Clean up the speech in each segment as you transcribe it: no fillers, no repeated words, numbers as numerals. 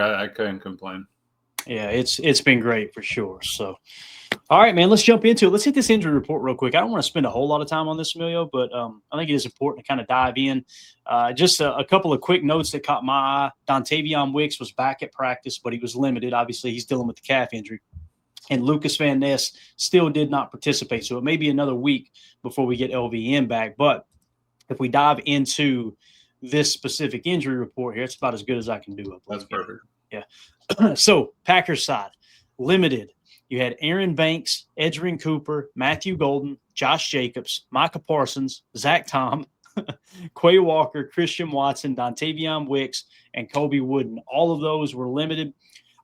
I couldn't complain. Yeah, it's been great for sure. So, all right, man, let's jump into it. Let's hit this injury report real quick. I don't want to spend a whole lot of time on this, Emilio, but I think it is important to kind of dive in. Just a couple of quick notes that caught my eye. Dontayvion Wicks was back at practice, but he was limited. Obviously, he's dealing with the calf injury. And Lukas Van Ness still did not participate. So it may be another week before we get LVN back. But if we dive into this specific injury report here, it's about as good as I can do. That's perfect. Yeah. So Packers side, limited. You had Aaron Banks, Edgerrin Cooper, Matthew Golden, Josh Jacobs, Micah Parsons, Zach Tom, Quay Walker, Christian Watson, Dontayvion Wicks, and Kobe Wooden. All of those were limited.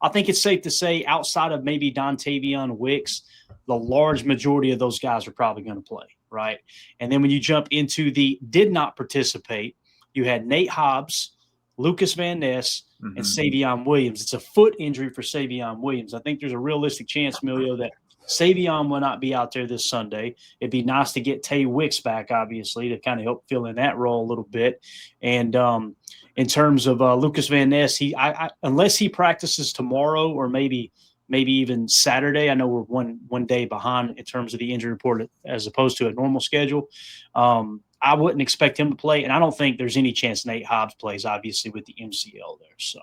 I think it's safe to say outside of maybe Dontayvion Wicks, the large majority of those guys are probably going to play, right? And then when you jump into the did not participate, you had Nate Hobbs, Lukas Van Ness, and Savion Williams. It's a foot injury for Savion Williams. I think there's a realistic chance, Emilio, that Savion will not be out there this Sunday. It'd be nice to get Tay Wicks back, obviously, to kind of help fill in that role a little bit. And in terms of Lukas Van Ness, unless he practices tomorrow or maybe even Saturday, I know we're one day behind in terms of the injury report as opposed to a normal schedule. I wouldn't expect him to play, and I don't think there's any chance Nate Hobbs plays, obviously, with the MCL there. So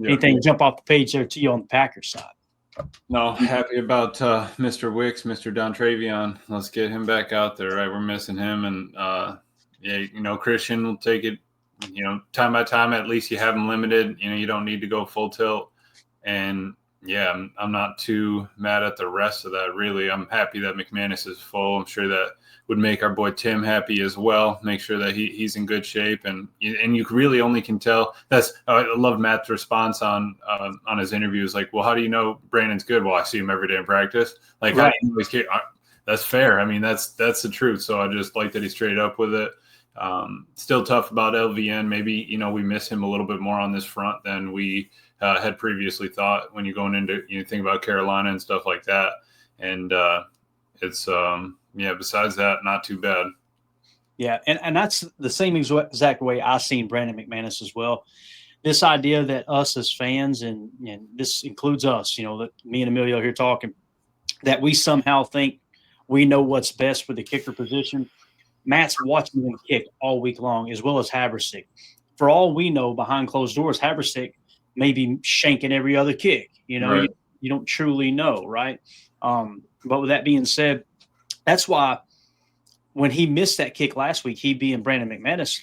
anything jump off the page there to you on the Packers side? No, happy about Mr. Wicks, Mr. Dontayvion. Let's get him back out there, right? We're missing him, and Christian will take it, time by time. At least you have him limited. You don't need to go full tilt, and yeah, I'm not too mad at the rest of that. Really, I'm happy that McManus is full. I'm sure that would make our boy Tim happy as well. Make sure that he's in good shape, and you really only can tell. I love Matt's response on his interviews. Like, well, how do you know Brandon's good? Well, I see him every day in practice. Like, right. How do you know he's good? That's fair. I mean, that's the truth. So I just like that he's straight up with it. Still tough about LVN. Maybe we miss him a little bit more on this front than we had previously thought. When you're going into think about Carolina and stuff like that, and it's besides that, not too bad. Yeah, and that's the same exact way I seen Brandon McManus as well. This idea that us as fans, and this includes us, that me and Emilio here talking, that we somehow think we know what's best for the kicker position. Matt's watching them kick all week long, as well as Haversick. For all we know, behind closed doors, Haversick may be shanking every other kick. Right. You don't truly know, right? But with that being said, that's why when he missed that kick last week, he being Brandon McManus,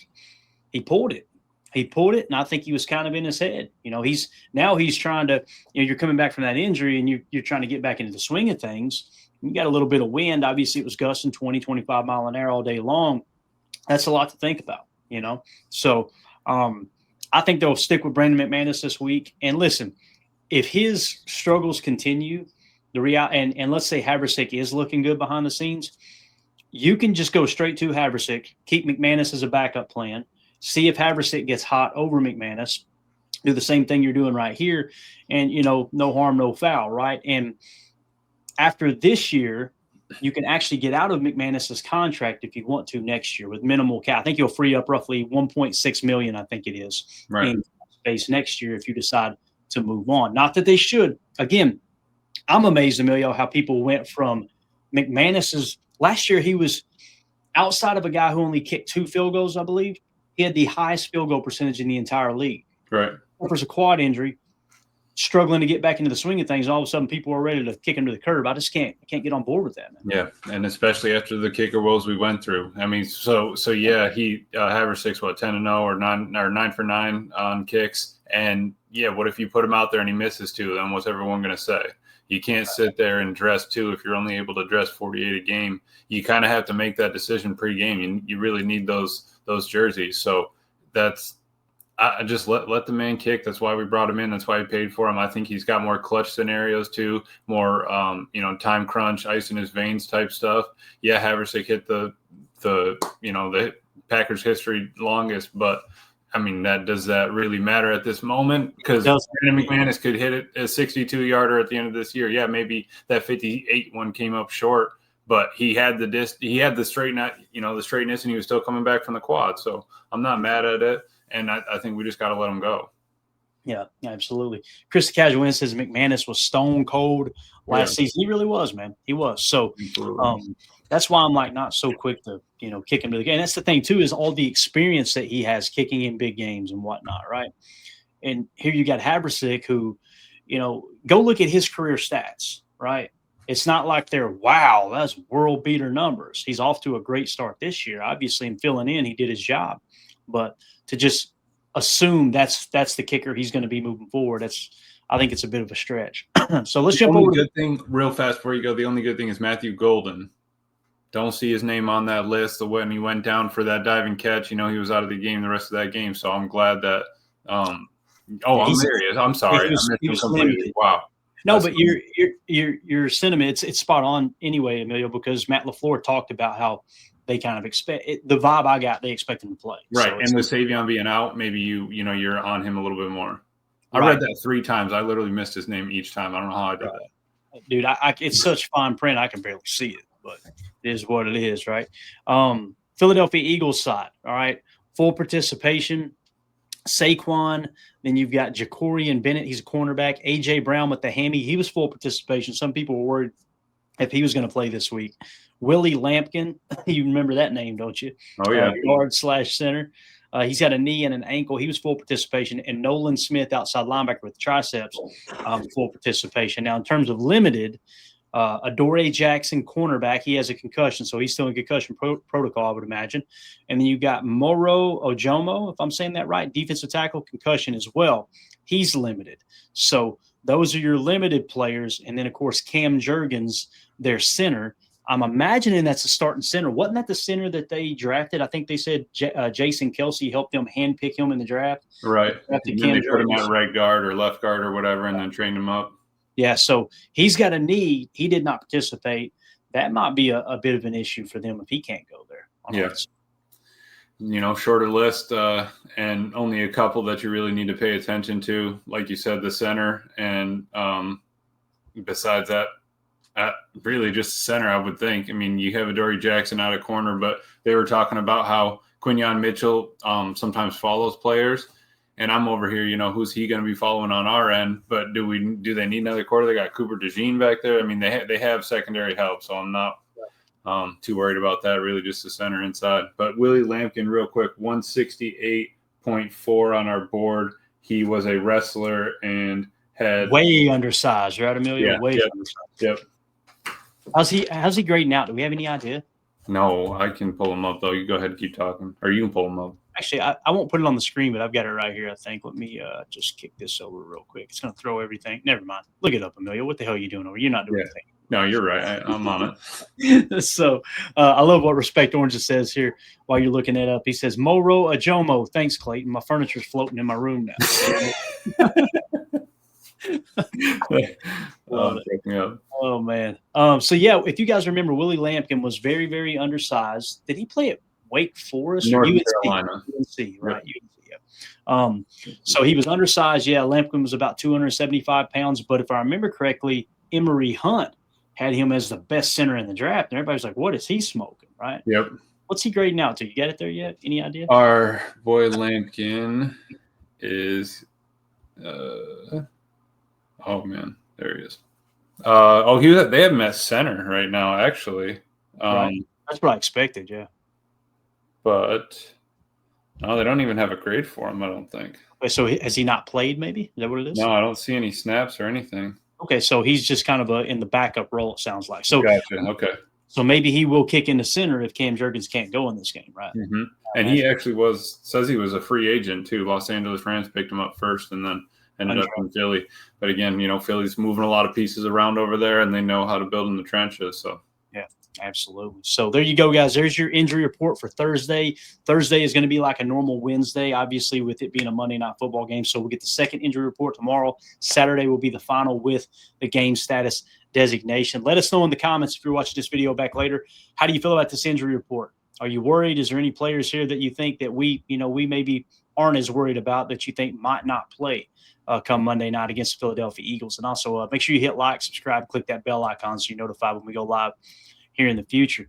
he pulled it. And I think he was kind of in his head. He's trying to, you're coming back from that injury and you're trying to get back into the swing of things. You got a little bit of wind. Obviously, it was gusting 20, 25 mile an hour all day long. That's a lot to think about, So I think they'll stick with Brandon McManus this week. And listen, if his struggles continue, and let's say Haversick is looking good behind the scenes, you can just go straight to Haversick, keep McManus as a backup plan, see if Haversick gets hot over McManus, do the same thing you're doing right here, and, no harm, no foul, right? And after this year, you can actually get out of McManus's contract if you want to next year with minimal cap. I think you'll free up roughly $1.6 million, I think it is, right, in space next year if you decide to move on. Not that they should. Again, I'm amazed, Emilio, how people went from McManus's – last year he was outside of a guy who only kicked 2 field goals, I believe. He had the highest field goal percentage in the entire league. Right. Suffers a quad injury, struggling to get back into the swing of things. All of a sudden people are ready to kick him to the curb. I can't get on board with that, man. Yeah, and especially after the kicker woes we went through. I mean, so yeah, he Haversick's 10-0 or 9 for 9 on kicks. And yeah, what if you put him out there and he misses 2? Then what's everyone going to say? You can't sit there and dress 2 if you're only able to dress 48 a game. You kind of have to make that decision pregame. You really need those jerseys. So I just let the man kick. That's why we brought him in. That's why we paid for him. I think he's got more clutch scenarios too, more time crunch, ice in his veins type stuff. Yeah, Haversick hit the Packers history longest, but I mean, does that really matter at this moment? Because Brandon McManus could hit it a 62-yarder at the end of this year. Yeah, maybe that 58 one came up short, but he had the straightness, and he was still coming back from the quad. So I'm not mad at it, and I think we just got to let him go. Yeah, absolutely. Chris the Casual Win says McManus was stone cold last season. He really was, man. He was. So that's why I'm like not so quick to, kick him to the game. And that's the thing too, is all the experience that he has kicking in big games and whatnot, right? And here you got Habersick, who, go look at his career stats, right? It's not like they're, wow, that's world beater numbers. He's off to a great start this year. Obviously, in filling in, he did his job. But to just assume that's the kicker he's going to be moving forward, I think it's a bit of a stretch. So let's jump over. Good thing, real fast before you go, the only good thing is Matthew Golden. Don't see his name on that list. When he went down for that diving catch, he was out of the game the rest of that game. So I'm glad that I'm serious. I'm sorry. He was limited. Wow. No, but your sentiment, it's spot on anyway, Emilio, because Matt LaFleur talked about how they kind of expect it, the vibe I got, they expect him to play. Right. So and with Dontayvion being out, maybe you're on him a little bit more. I read that 3 times. I literally missed his name each time. I don't know how I did that. Dude, it's such fine print, I can barely see it, but it is what it is, right? Philadelphia Eagles side, all right, full participation. Saquon, then you've got Jacorian Bennett. He's a cornerback. A.J. Brown with the hammy. He was full participation. Some people were worried if he was going to play this week. Willie Lampkin, you remember that name, don't you? Oh, yeah. Guard/center. He's got a knee and an ankle. He was full participation. And Nolan Smith, outside linebacker with triceps, full participation. Now, in terms of limited, Adoree Jackson, cornerback, he has a concussion, so he's still in concussion protocol, I would imagine. And then you've got Moro Ojomo, if I'm saying that right, defensive tackle, concussion as well. He's limited. So those are your limited players. And then, of course, Cam Jurgens, their center. I'm imagining that's a starting center. Wasn't that the center that they drafted? I think they said Jason Kelsey helped them handpick him in the draft. Right. And then they put him at right guard or left guard or whatever and then trained him up. Yeah, so he's got a knee. He did not participate. That might be a bit of an issue for them if he can't go there. Yes. Shorter list and only a couple that you really need to pay attention to. Like you said, the center. And besides that, really just center, I would think. I mean, you have Adoree Jackson out of corner, but they were talking about how Quinyon Mitchell sometimes follows players. And I'm over here, who's he going to be following on our end? But do they need another quarter? They got Cooper DeJean back there. I mean, they have secondary help, so I'm not too worried about that. Really, just the center inside. But Willie Lampkin, real quick, 168.4 on our board. He was a wrestler and had way undersized, right, Emilio? Yeah, way undersized. Yep. How's he grading out? Do we have any idea? No, I can pull him up though. You go ahead and keep talking, or you can pull him up. Actually, I won't put it on the screen, but I've got it right here, I think. Let me just kick this over real quick. It's going to throw everything. Never mind. Look it up, Emilio. What the hell are you doing over? You're not doing anything. No, you're right. I'm on it. So I love what Respect Orange says here while you're looking it up. He says, Moro Ajomo. Thanks, Clayton. My furniture's floating in my room now. Oh, man. So, yeah, if you guys remember, Willie Lampkin was very, very undersized. Did he play at Wake Forest? North Carolina. UNC, right? Yep. UNC, yeah. So he was undersized. Yeah, Lampkin was about 275 pounds. But if I remember correctly, Emory Hunt had him as the best center in the draft. And everybody's like, what is he smoking, right? Yep. What's he grading out to? You got it there yet? Any idea? Our boy Lampkin is oh, man. There he is. They have him at center right now, actually. Right. That's what I expected, yeah. But no, they don't even have a grade for him, I don't think. Okay, so has he not played, maybe? Is that what it is? No, I don't see any snaps or anything. Okay, so he's just kind of in the backup role, it sounds like. So gotcha. Okay. So maybe he will kick in the center if Cam Jurgens can't go in this game, right? Mm-hmm. And he actually says he was a free agent too. Los Angeles Rams picked him up first and then ended up in Philly. But again, Philly's moving a lot of pieces around over there and they know how to build in the trenches. So yeah, absolutely. So there you go, guys. There's your injury report for Thursday. Thursday is going to be like a normal Wednesday, obviously, with it being a Monday Night Football game. So we'll get the second injury report tomorrow. Saturday will be the final with the game status designation. Let us know in the comments if you're watching this video back later. How do you feel about this injury report? Are you worried? Is there any players here that you think that we maybe aren't as worried about that you think might not play come Monday night against the Philadelphia Eagles? And also make sure you hit like, subscribe, click that bell icon so you're notified when we go live here in the future.